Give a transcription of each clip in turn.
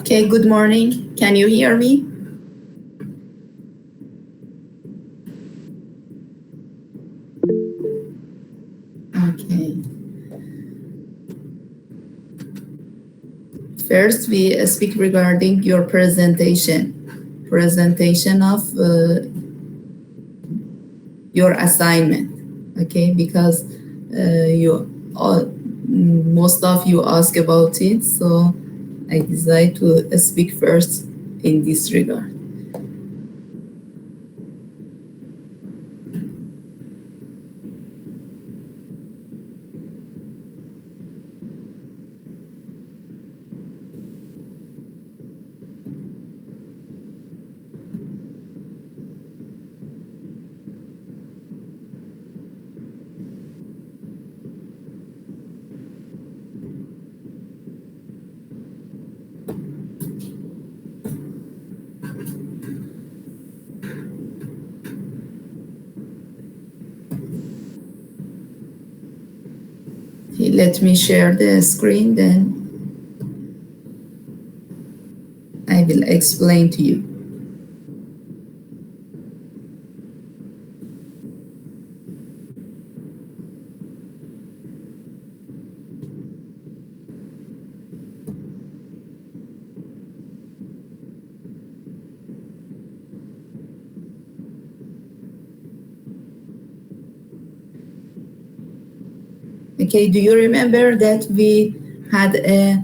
Okay, good morning. Can you hear me? Okay. First, we speak regarding your presentation of your assignment. Okay, because most of you ask about it, so I decided to speak first in this regard. Okay, let me share the screen, then I will explain to you. Okay, do you remember that we had a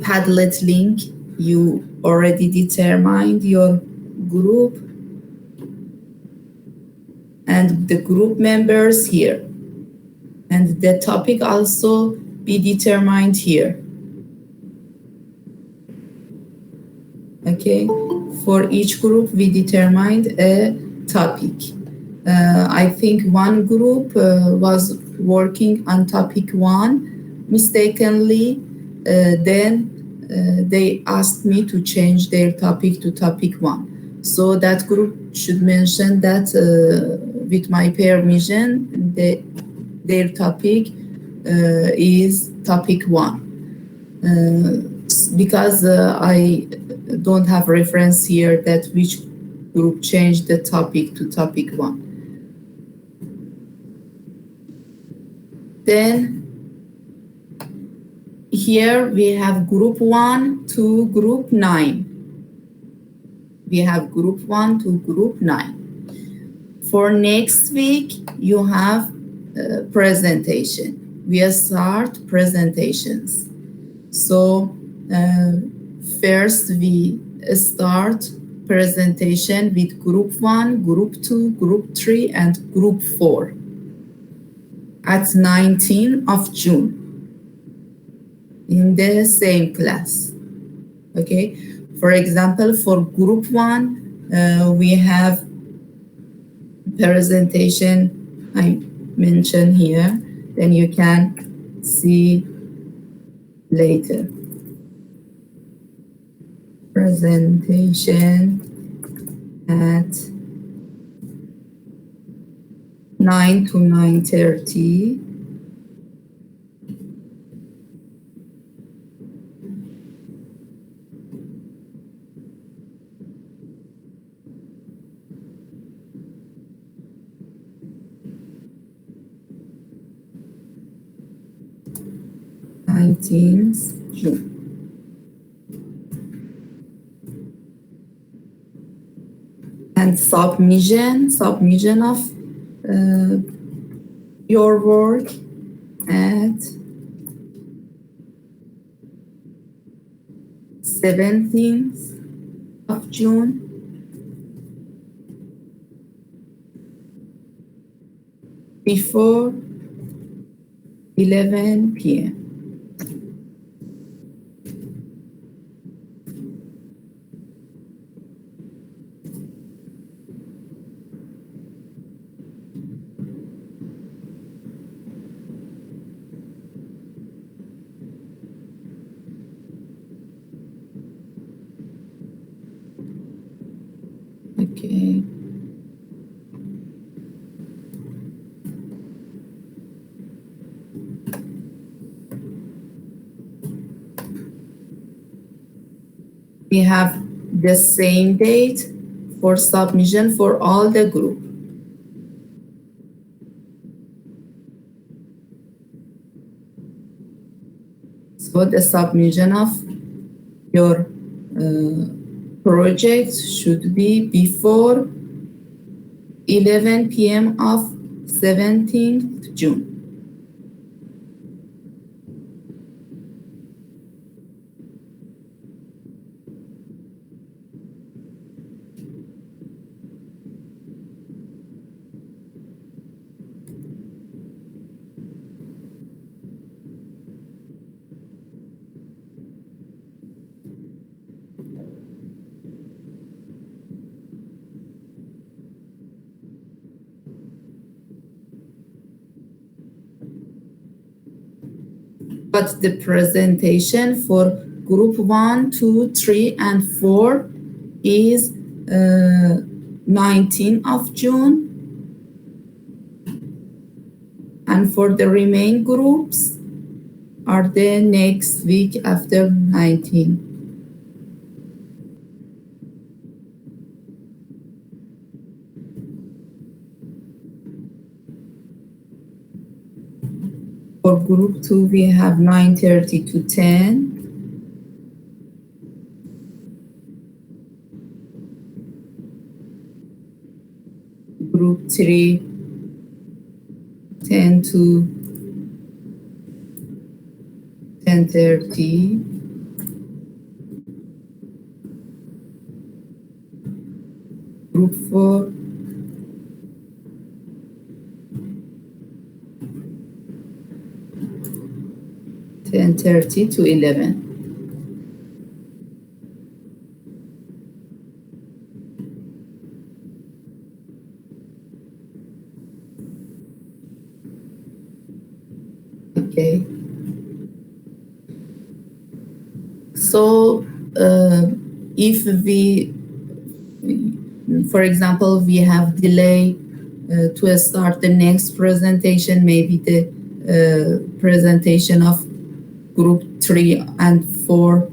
Padlet link? You already determined your group and the group members here. And the topic also be determined here. Okay, for each group we determined a topic. I think one group was working on topic 1 mistakenly. Then they asked me to change their topic to topic 1. So that group should mention that with my permission, their topic is topic 1. Because I don't have reference here that which group changed the topic to topic 1. Then here we have group 1 to group 9. We have group 1 to group 9. For next week, you have presentation. We start presentations. So first we start presentation with group 1, group 2, group 3, and group 4 at 19th of June in the same class. Okay, for example, for group 1, we have presentation I mentioned here, then you can see later. Presentation at 9 to 9:30. June. And submission of your work at 17th of June. Before 11 p.m. Okay. we have the same date for submission for all the group. So the submission of your project should be before 11 p.m. of 17th June. But the presentation for group 1, 2, 3, and 4 is 19th of June. And for the remaining groups are the next week after 19. For group 2, we have 9:30 to 10. Group 3, 10 to 10:30. Group 4, 10:30 to 11. Okay. So if we, for example, we have delay to start the next presentation, maybe the presentation of group 3 and 4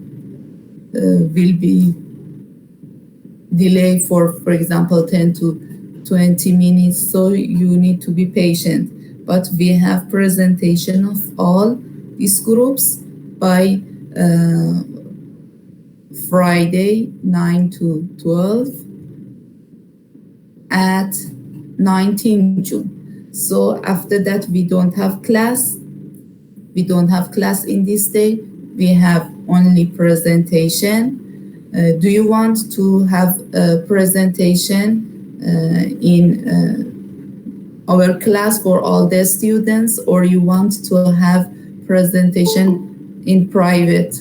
will be delayed for example, 10 to 20 minutes. So you need to be patient. But we have presentation of all these groups by Friday, 9 to 12 at 19 June. So after that, we don't have class. We don't have class in this day. We have only presentation. Do you want to have a presentation in our class for all the students, or you want to have presentation in private?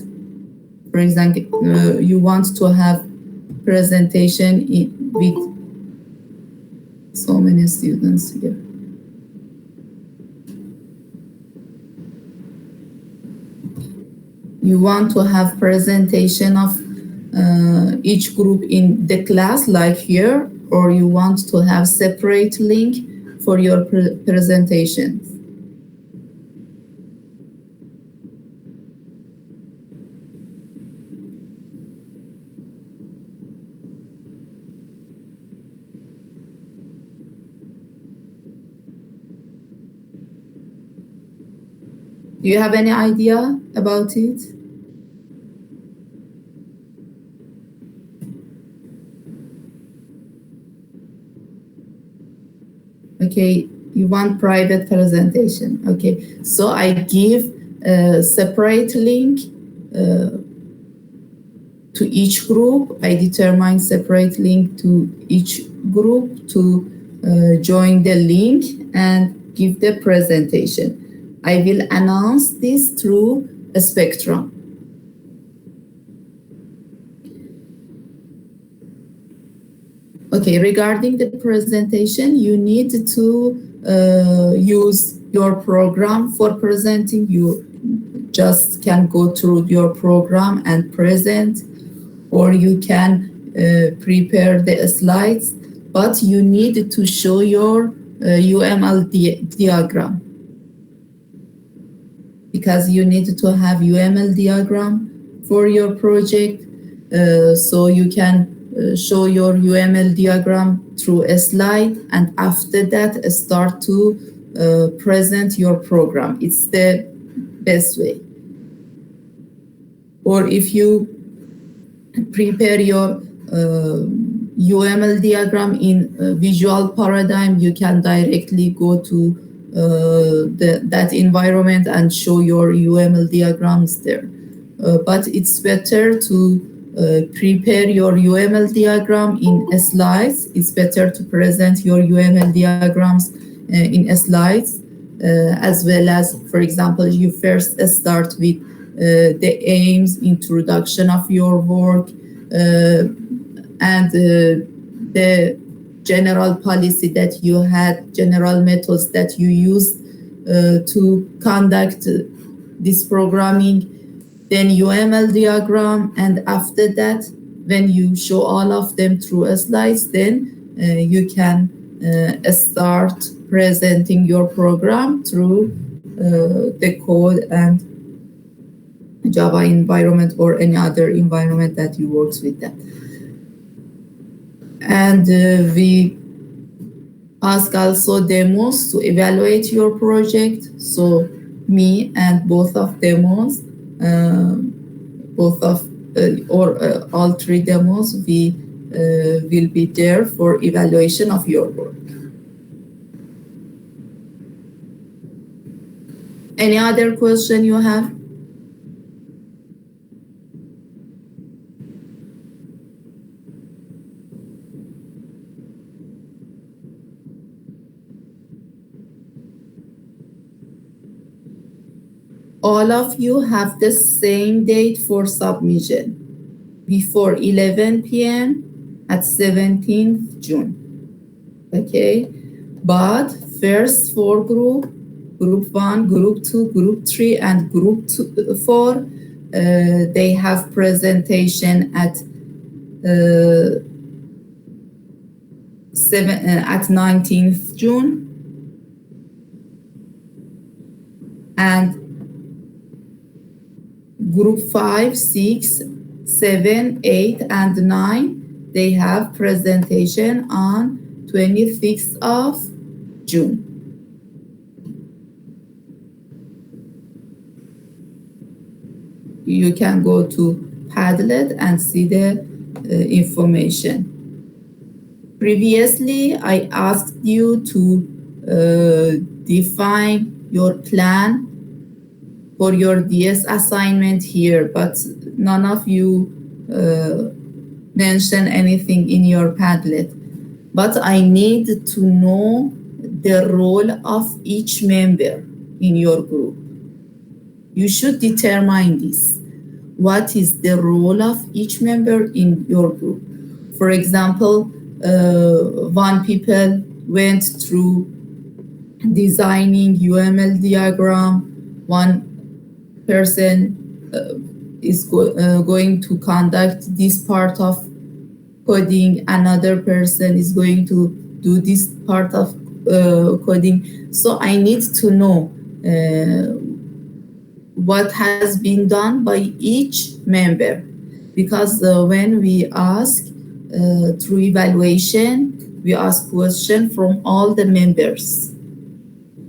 For example, you want to have presentation with so many students here. You want to have presentation of each group in the class like here, or you want to have separate link for your presentations? Do you have any idea about it? Okay, you want private presentation. Okay, so I give a separate link to each group. I determine separate link to each group to join the link and give the presentation. I will announce this through a spectrum. Okay, regarding the presentation, you need to use your program for presenting. You just can go through your program and present, or you can prepare the slides, but you need to show your UML diagram, because you need to have UML diagram for your project. So you can show your UML diagram through a slide, and after that start to present your program. It's the best way. Or if you prepare your UML diagram in visual paradigm, you can directly go to that environment and show your UML diagrams there. But it's better to prepare your UML diagram in slides. It's better to present your UML diagrams in slides, as well as, for example, you first start with the aims, introduction of your work, and the general policy that you had, general methods that you used to conduct this programming, then UML diagram, and after that, when you show all of them through slides, then you can start presenting your program through the code and Java environment or any other environment that you work with that. And we ask also demos to evaluate your project. So me and both of demos, all three demos, we will be there for evaluation of your work. Any other question you have? All of you have the same date for submission, before 11 p.m. at 17th June. Okay, but first four group 1, group 2, group 3, and group 4, they have presentation at 19th June, and group 5, 6, 7, 8, and 9, they have presentation on 26th of June. You can go to Padlet and see the information. Previously, I asked you to define your plan for your DS assignment here, but none of you mentioned anything in your Padlet. But I need to know the role of each member in your group. You should determine this. What is the role of each member in your group? For example, one people went through designing UML diagram, one person is going to conduct this part of coding, another person is going to do this part of coding. So I need to know what has been done by each member, because when we ask through evaluation, we ask questions from all the members.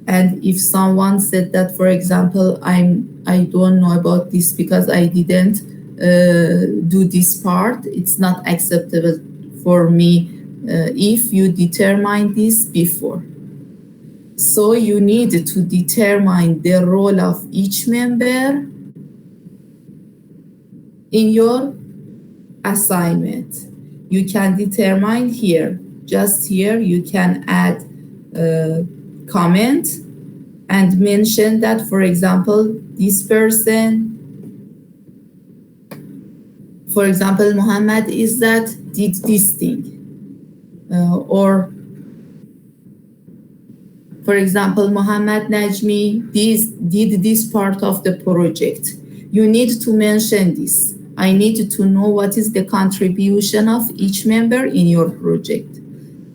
And if someone said that, for example, I don't know about this because I didn't do this part, it's not acceptable for me if you determine this before. So you need to determine the role of each member in your assignment. You can determine here, just here, you can add comment and mention that, for example, this person, for example, Muhammad is that did this thing, or for example, Muhammad Najmi did this part of the project. You need to mention this. I need to know what is the contribution of each member in your project,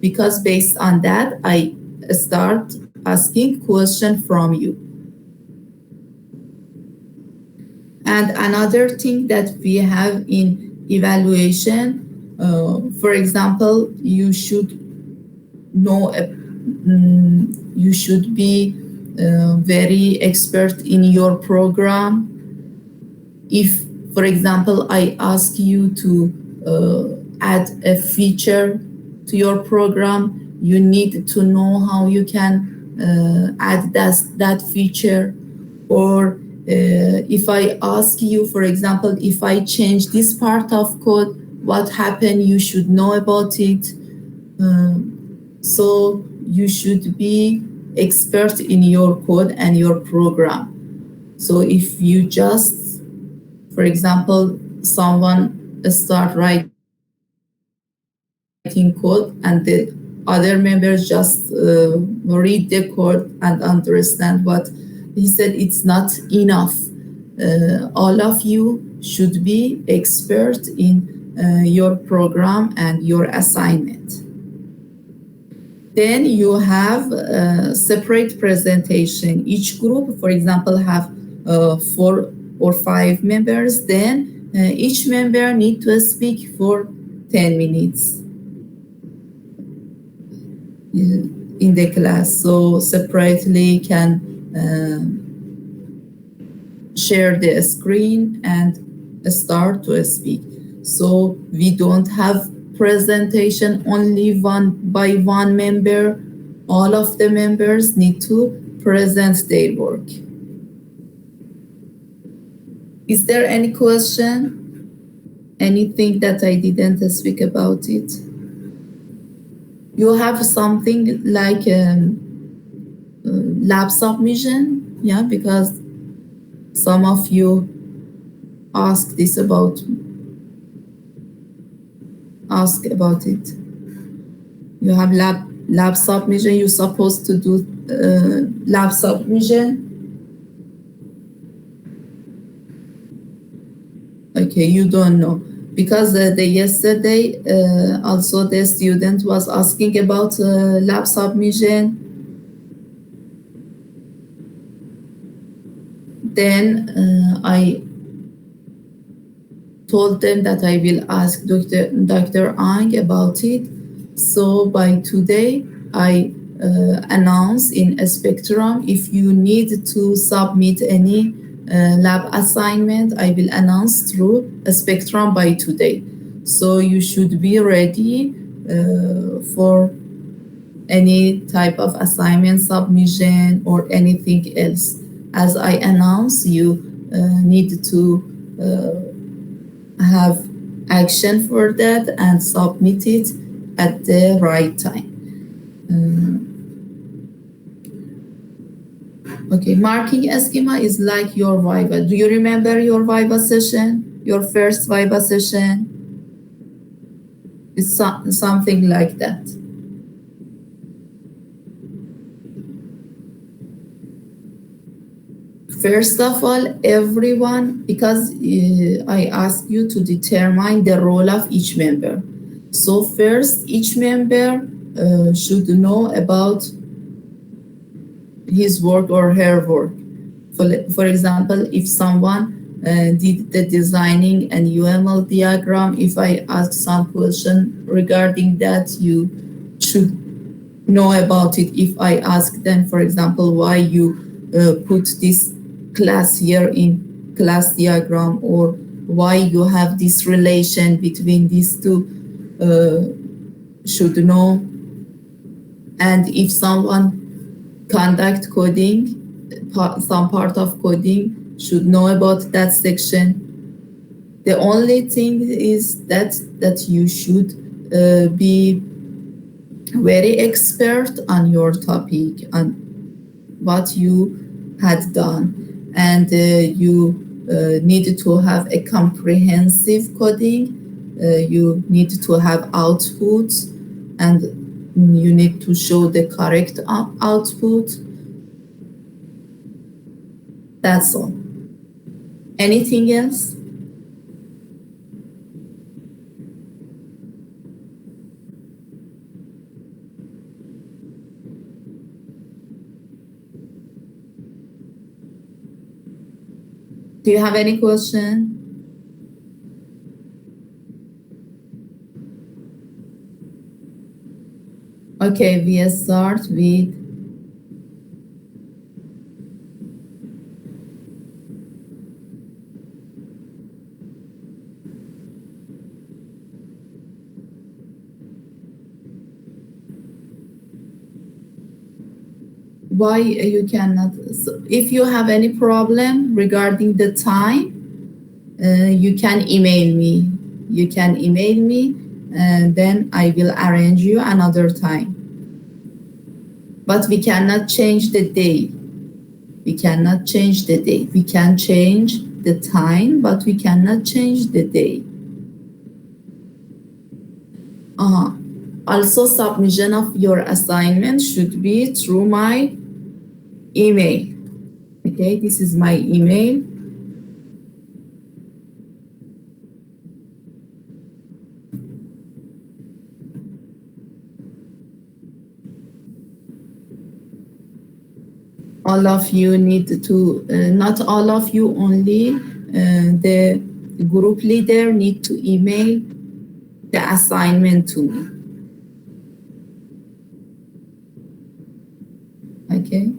because based on that, I start asking questions from you. And another thing that we have in evaluation. For example, you should know, you should be very expert in your program. If, for example, I ask you to add a feature to your program, you need to know how you can add that feature. Or if I ask you, for example, if I change this part of code, what happened? You should know about it. So you should be expert in your code and your program. So if you just, for example, someone start writing code and the other members just read the code and understand what he said, it's not enough. All of you should be expert in your program and your assignment. Then you have a separate presentation. Each group, for example, have 4 or 5 members. Then each member need to speak for 10 minutes in the class. So separately can share the screen and start to speak. So we don't have presentation only by one member. All of the members need to present their work. Is there any question? Anything that I didn't speak about it? You have something like lab submission, yeah, because some of you ask about it. You have lab submission. You're supposed to do lab submission. Okay, you don't know, because yesterday also the student was asking about lab submission. Then I told them that I will ask Dr. Ang about it. So by today, I announce in a Spectrum, if you need to submit any lab assignment, I will announce through a Spectrum by today. So you should be ready for any type of assignment submission or anything else. As I announce, you need to have action for that and submit it at the right time. Okay, marking a schema is like your Viva. Do you remember your Viva session? Your first Viva session? It's something like that. First of all, everyone, because I asked you to determine the role of each member. So first, each member should know about his work or her work. For example, if someone did the designing and UML diagram, if I ask some question regarding that, you should know about it. If I ask them, for example, why you put this class here in class diagram, or why you have this relation between these two, should know. And if someone conduct coding, some part of coding, should know about that section. The only thing is that you should be very expert on your topic, on what you had done, and you need to have a comprehensive coding. You need to have output, and you need to show the correct output. That's all. Anything else? Do you have any question? Okay, we start with why you cannot. So if you have any problem regarding the time, you can email me. You can email me, and then I will arrange you another time. But we cannot change the day. We cannot change the day. We can change the time, but we cannot change the day. Also, submission of your assignment should be through my email. Okay, this is my email. All of you need to, not all of you, only the group leader need to email the assignment to me. Okay.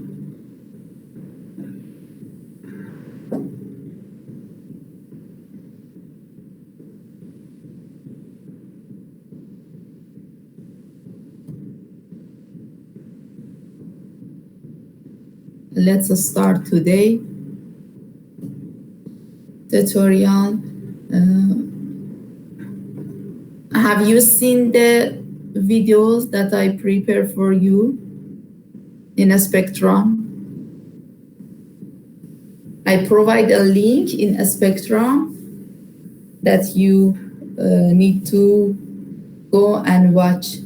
Let's start today tutorial. Have you seen the videos that I prepared for you in a Spectrum? I provide a link in a Spectrum that you need to go and watch.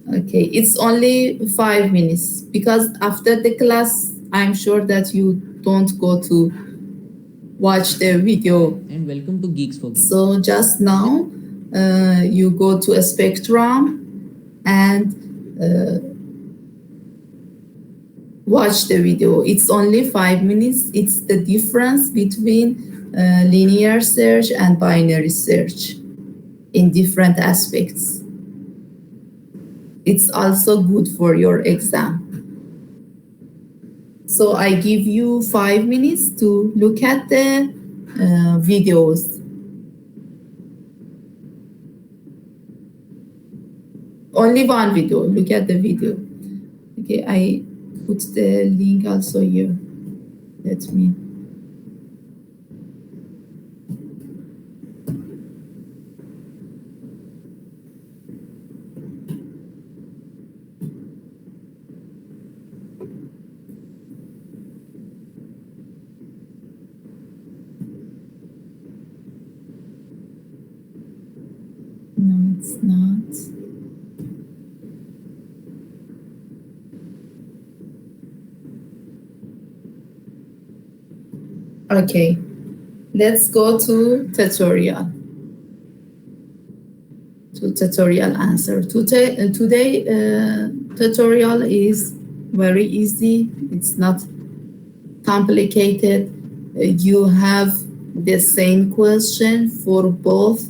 Okay, it's only 5 minutes because after the class, I'm sure that you don't go to watch the video. And welcome to Geeks for Geeks. So just now, you go to a Spectrum and watch the video. It's only 5 minutes. It's the difference between linear search and binary search in different aspects. It's also good for your exam. So I give you 5 minutes to look at the videos. Only one video. Look at the video. Okay, I put the link also here. Let me. No, it's not. Okay, let's go to tutorial. To tutorial answer. Today tutorial is very easy. It's not complicated. You have the same question for both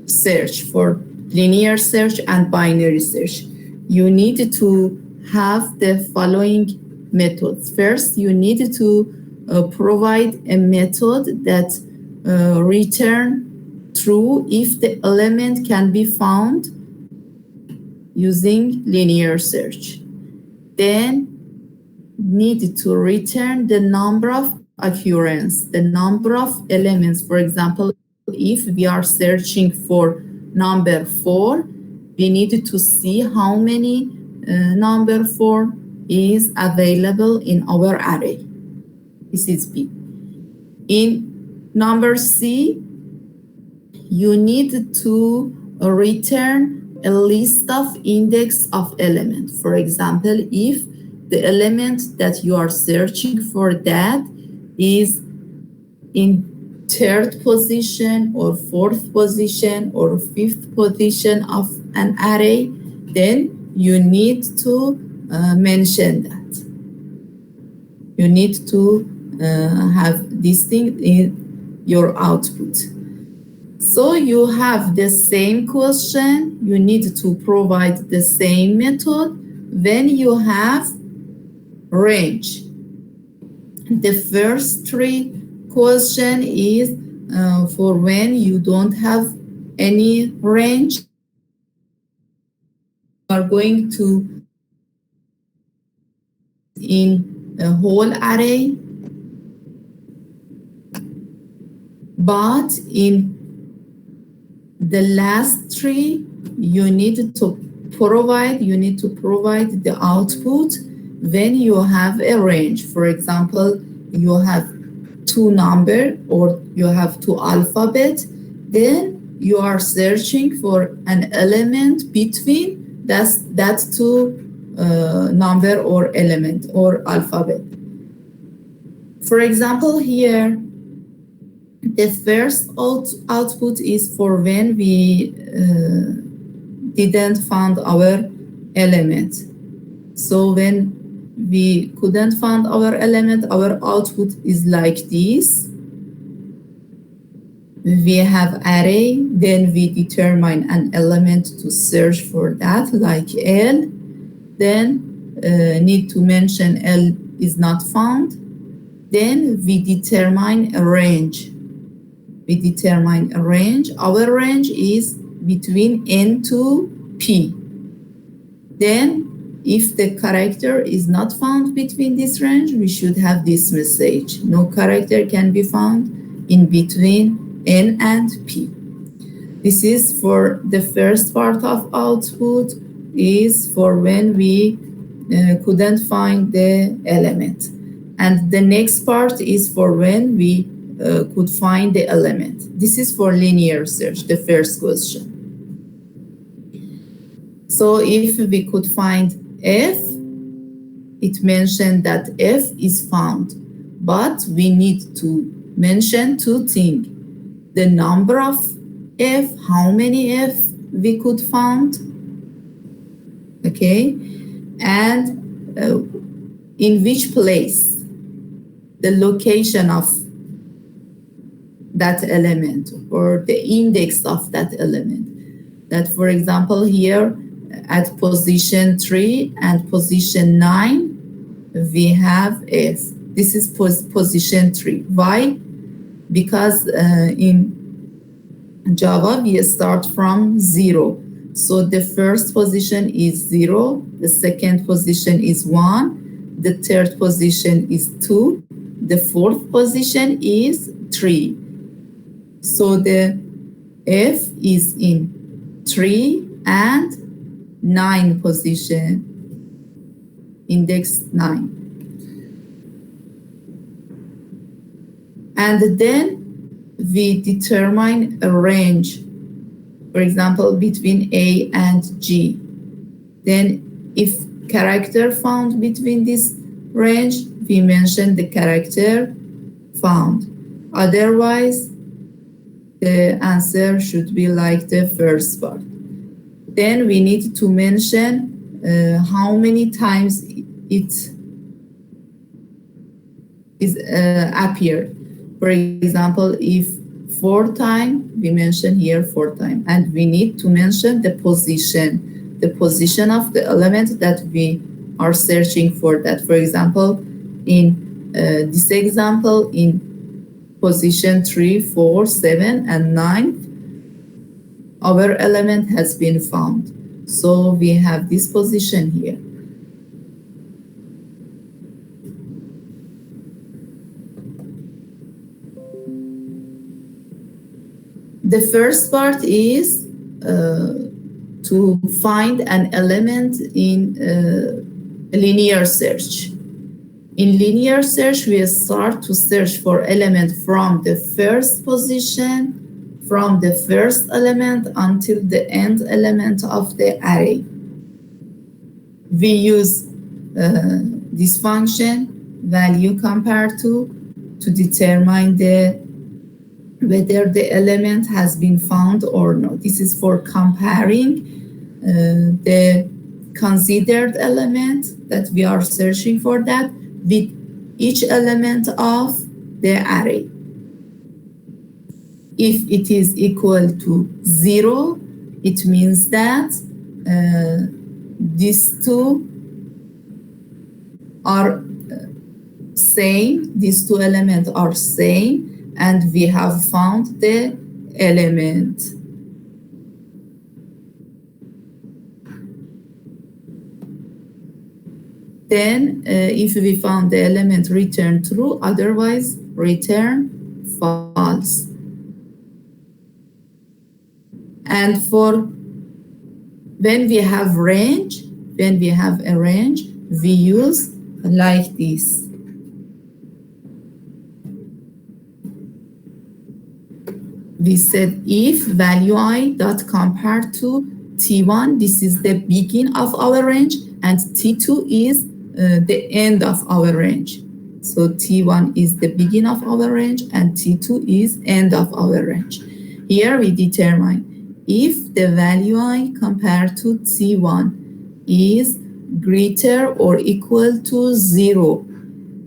search, for linear search and binary search. You need to have the following methods. First, you need to provide a method that return true if the element can be found using linear search. Then need to return the number of occurrence, the number of elements. For example, if we are searching for number 4, we need to see how many number 4 is available in our array. This is B. In number C, you need to return a list of index of elements. For example, if the element that you are searching for that is in 3rd position or 4th position or 5th position of an array, then you need to mention that. You need to have this thing in your output. So you have the same question, you need to provide the same method when you have range. The first three question is for when you don't have any range, you are going to in a whole array, but in the last three you need to provide the output when you have a range. For example, you have two number or you have two alphabet, then you are searching for an element between that two number or element or alphabet. For example, here the first output is for when we didn't find our element. So when we couldn't find our element, our output is like this. We have array, then we determine an element to search for that, like L. Then need to mention L is not found. Then we determine a range. Our range is between N to P. Then if the character is not found between this range, we should have this message. No character can be found in between N and P. This is for the first part of output, is for when we couldn't find the element. And the next part is for when we could find the element. This is for linear search, the first question. So if we could find F, it mentioned that F is found, but we need to mention two things. The number of F, how many F we could find, okay, and in which place, the location of that element or the index of that element. That, for example, here at position 3 and position 9, we have F. This is position 3. Why? Because in Java, we start from 0. So the first position is 0, the second position is 1, the third position is 2, the fourth position is 3. So the F is in 3 and 9 position, index 9. And then we determine a range, for example, between A and G. Then if character found between this range, we mention the character found. Otherwise, the answer should be like the first part. Then we need to mention how many times it is appeared. For example, if 4 times, we mention here 4 times, and we need to mention the position of the element that we are searching for. That, for example, in this example, in position 3, 4, 7, and 9, our element has been found. So we have this position here. The first part is to find an element in linear search. In linear search, we start to search for element from the first position, from the first element until the end element of the array. We use this function, value compare to determine whether the element has been found or not. This is for comparing the considered element that we are searching for that with each element of the array. If it is equal to 0, it means that these two are same, these two elements are same, and we have found the element. Then if we found the element, return true, otherwise return false. And for when we have range, when we have a range, we use like this. We said if value I dot compare to T1, this is the beginning of our range, and T2 is the end of our range. So T1 is the beginning of our range, and T2 is end of our range. Here we determine if the value I compared to T1 is greater or equal to 0,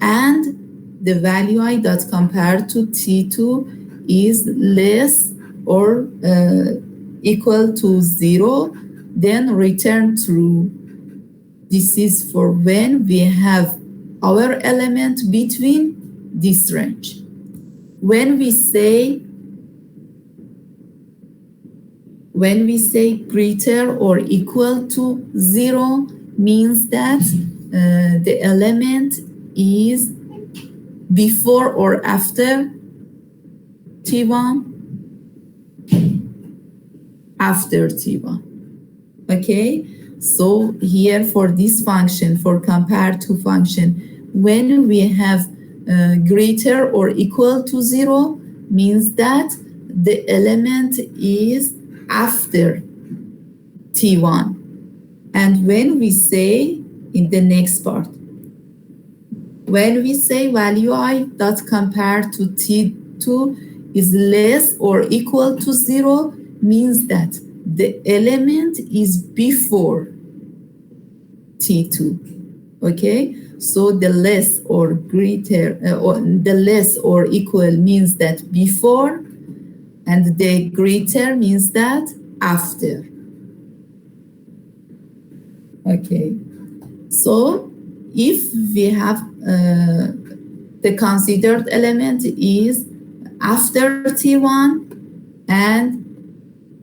and the value I dot compared to T2 is less or equal to 0, then return true. This is for when we have our element between this range. When we say greater or equal to 0, means that the element is before or after T1, after T1. Okay, so here for this function, for compare to function, when we have greater or equal to 0, means that the element is after T1. And when we say in the next part, when we say value I dot compare to T2 is less or equal to 0, means that the element is before T2. Okay, so the less or greater, or the less or equal means that before, and the greater means that after. Okay, so if we have the considered element is after T1 and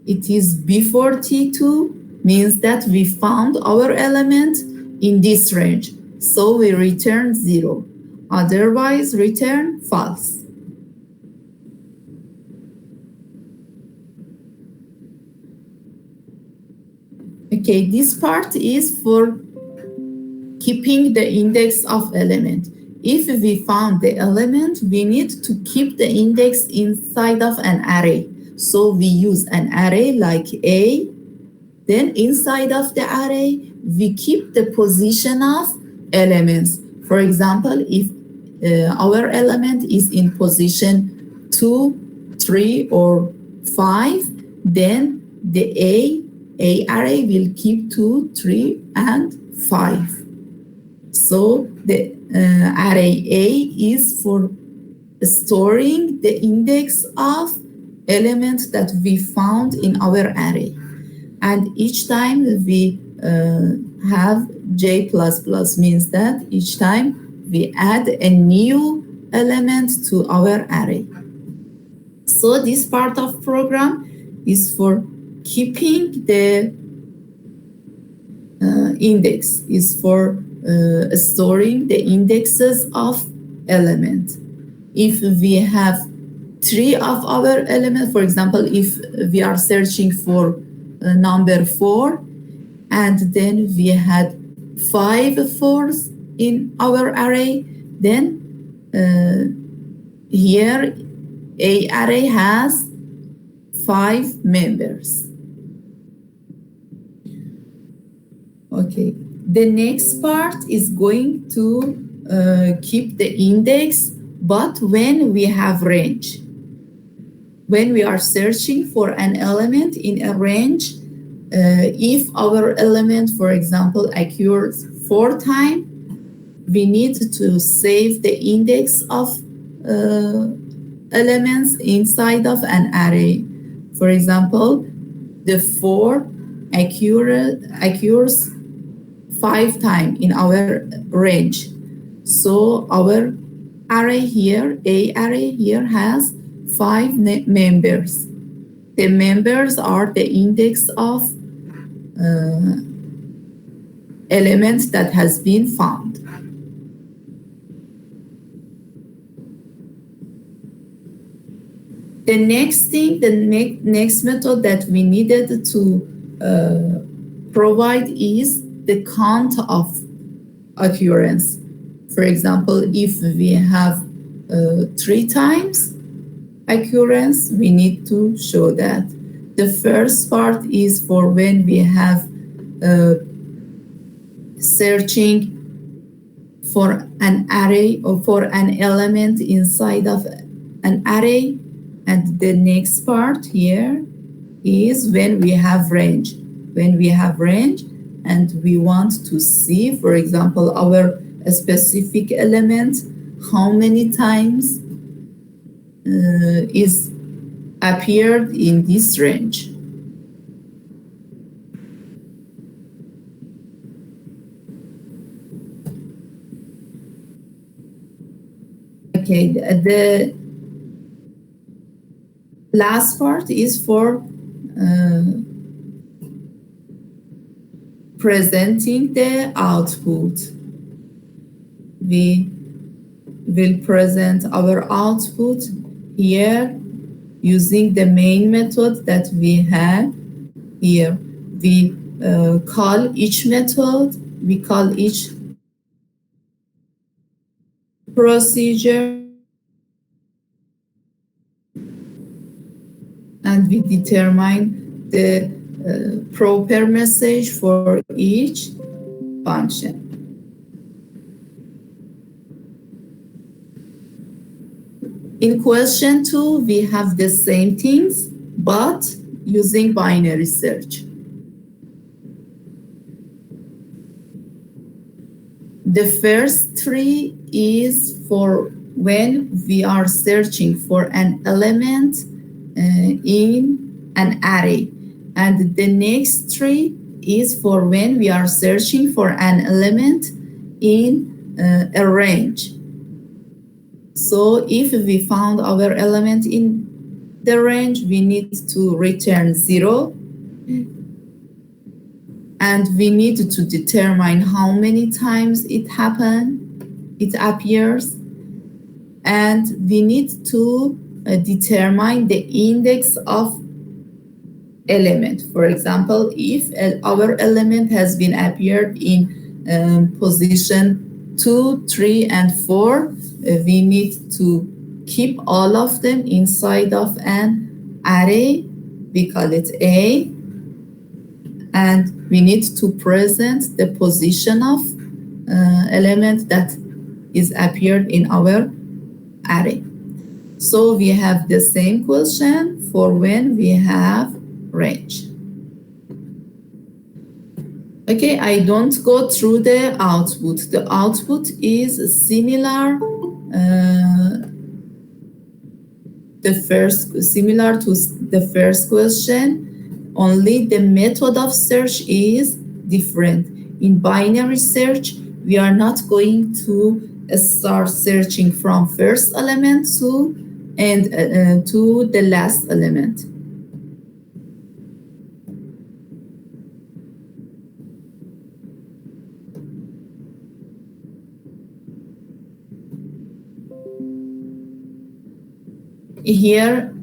it is before T2, means that we found our element in this range. So we return 0, otherwise return false. Okay, this part is for keeping the index of element. If we found the element, we need to keep the index inside of an array. So we use an array like A. Then inside of the array, we keep the position of elements. For example, if our element is in position 2, 3, or 5, then the A array will keep 2, 3, and 5. So the array A is for storing the index of elements that we found in our array. And each time we have J++, means that each time we add a new element to our array. So this part of program is for keeping the index, is for storing the indexes of elements. If we have 3 of our elements, for example, if we are searching for number 4, and then we had 5 4s in our array, then here A array has 5 members. Okay, the next part is going to keep the index, but when we have range. When we are searching for an element in a range, if our element, for example, occurs 4 times, we need to save the index of elements inside of an array. For example, the 4 occurs 5 times in our range. So our array here, A array here, has 5 members. The members are the index of elements that has been found. The next thing, the next method that we needed to provide is the count of occurrence. For example, if we have 3 times occurrence, we need to show that. The first part is for when we have searching for an array or for an element inside of an array. And the next part here is when we have range. When we have range and we want to see, for example, our specific element, how many times is appeared in this range. Okay, the last part is for presenting the output. We will present our output here using the main method that we have here. We call each method, we call each procedure, and we determine the proper message for each function. In question 2, we have the same things, but using binary search. The first 3 is for when we are searching for an element in an array. And the next 3 is for when we are searching for an element in a range. So if we found our element in the range, we need to return 0. And we need to determine how many times it appears. And we need to determine the index of element. For example, if our element has been appeared in position 2, 3, and 4, we need to keep all of them inside of an array. We call it A. And we need to present the position of element that is appeared in our array. So we have the same question for when we have range. Okay, I don't go through the output. The output is similar similar to the first question, only the method of search is different. In binary search, we are not going to start searching from first element to the last element. Here,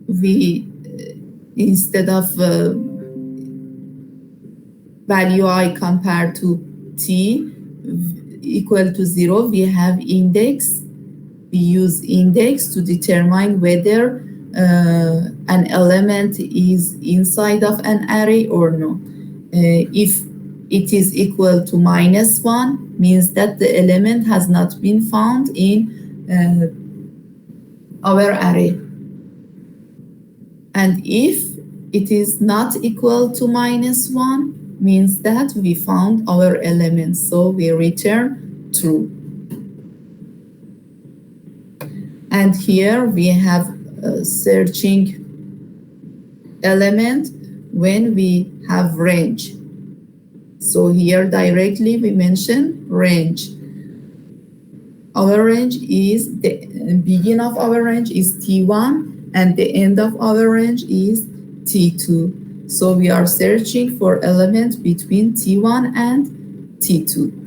we instead of value I compared to t equal to 0, we have index. We use index to determine whether an element is inside of an array or no. If it is equal to -1, means that the element has not been found in our array. And if it is not equal to -1, means that we found our element, so we return true. And here we have searching element when we have range. So here directly we mention range. Our range is, the beginning of our range is T1 and the end of our range is T2. So we are searching for elements between T1 and T2.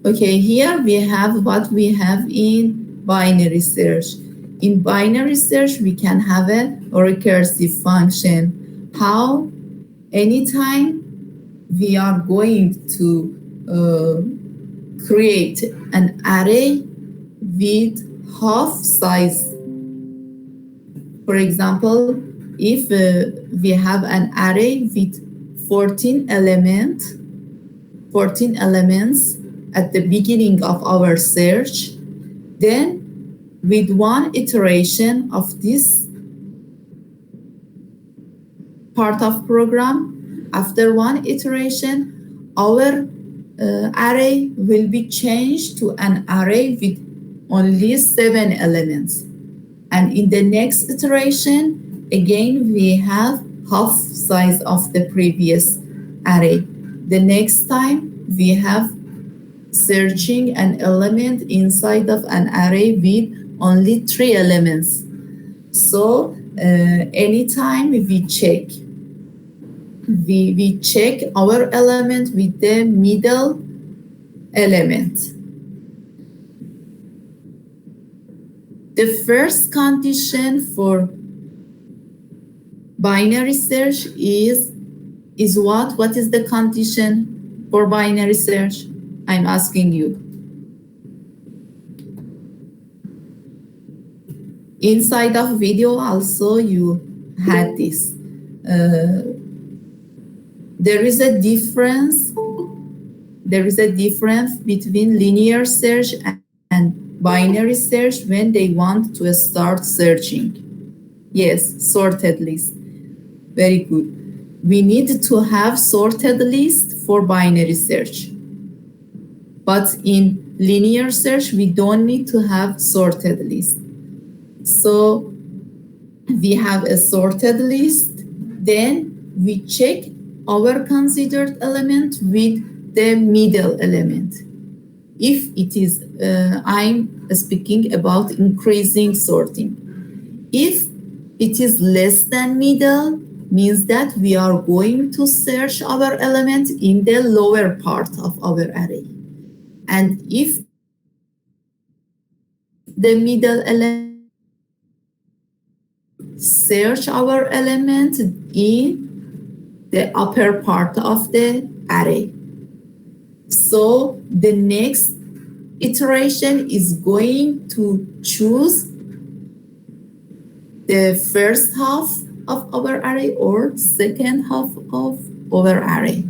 Okay, here we have what we have in binary search. In binary search, we can have a recursive function. How? Anytime we are going to create an array with half size. For example, if we have an array with 14 elements at the beginning of our search, then with one iteration of this part of program, after one iteration, our array will be changed to an array with only 7 elements. And in the next iteration, again, we have half size of the previous array. The next time, we have searching an element inside of an array with only 3 elements. So anytime we check our element with the middle element. The first condition for binary search is what? What is the condition for binary search? I'm asking you. Inside of video also you had this. There is a difference between linear search and binary search when they want to start searching. Yes, sorted list. Very good. We need to have sorted list for binary search. But in linear search, we don't need to have sorted list. So we have a sorted list, then we check our considered element with the middle element. If it is, I'm speaking about increasing sorting. If it is less than middle, means that we are going to search our element in the lower part of our array. And if the middle element, search our element in the upper part of the array. So the next iteration is going to choose the first half of our array or second half of our array.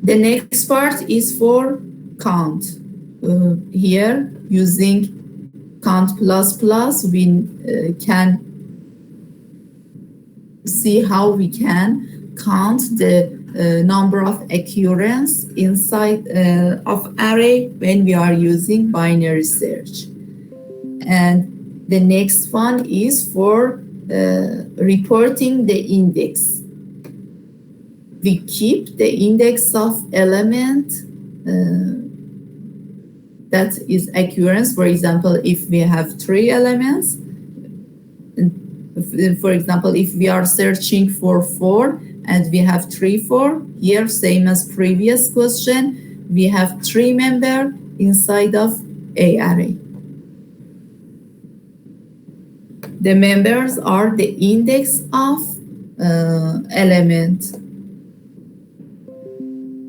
The next part is for count. Here, using count plus, we can see how we can count the number of occurrence inside of array when we are using binary search. And the next one is for reporting the index. We keep the index of element that is occurrence. For example, if we have 3 elements, for example, if we are searching for 4 and we have 3, 4, here same as previous question, we have 3 members inside of a array. The members are the index of element.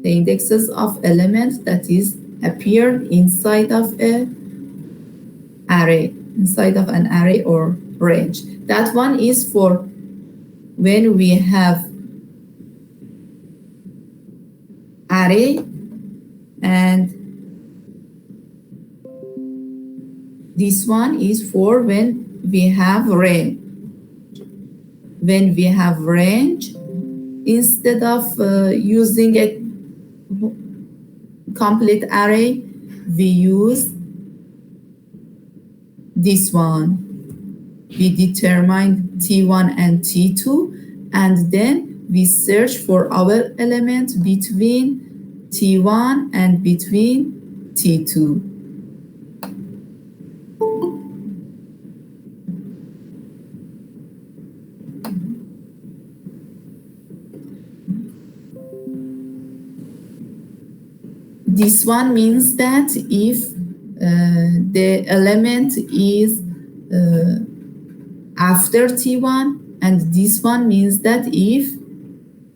The indexes of elements that is appeared inside of an array or range. That one is for when we have array and This one is for when we have range. When we have range, instead of using a complete array, we use this one. We determine T1 and T2, and then we search for our element between T1 and between T2. This one means that if the element is after T1, and this one means that if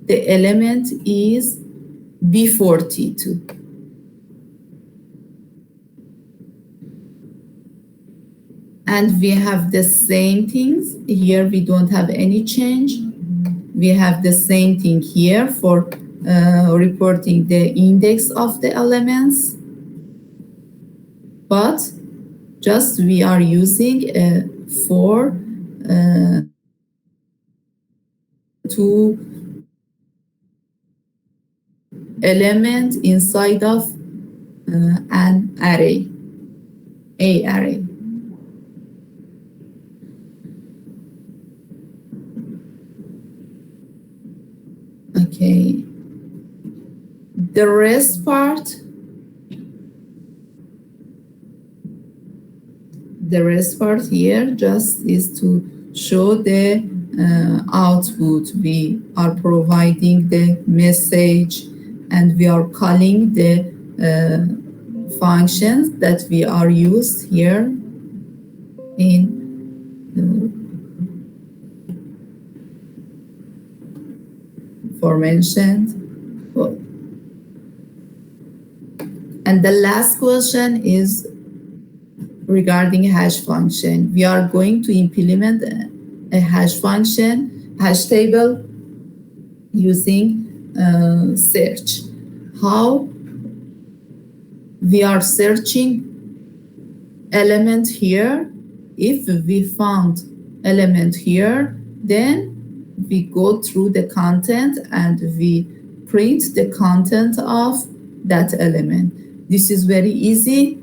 the element is before T2. And we have the same things. Here we don't have any change. We have the same thing here for reporting the index of the elements. But just we are using for two element inside of an array, a array. Okay. The rest part here just is to show the output. We are providing the message and we are calling the functions that we are used here in aforementioned. And the last question is regarding hash function. We are going to implement a hash function, hash table using search. How we are searching element here. If we found element here, then we go through the content and we print the content of that element. This is very easy,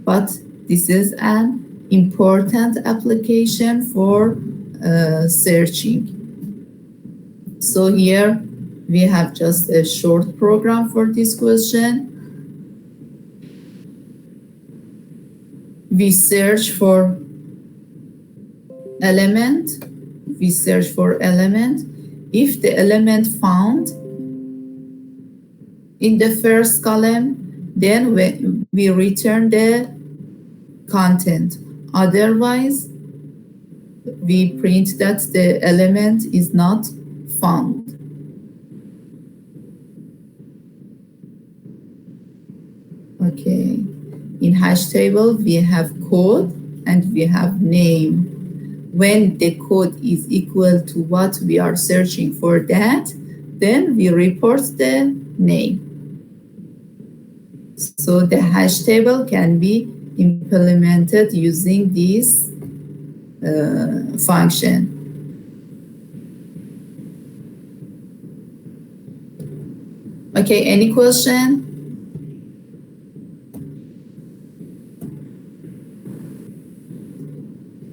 but this is an important application for searching. So here we have just a short program for this question. We search for element. We search for element. If the element found in the first column, then we return the content. Otherwise, we print that the element is not found. Okay. In hash table, we have code and we have name. When the code is equal to what we are searching for that, then we report the name. So the hash table can be implemented using this function. Okay, any question?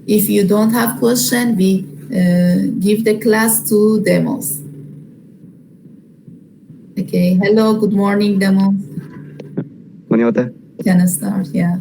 If you don't have question, we give the class to demos. Okay, hello, good morning, demos. Morning, Ota. Can I start? Yeah.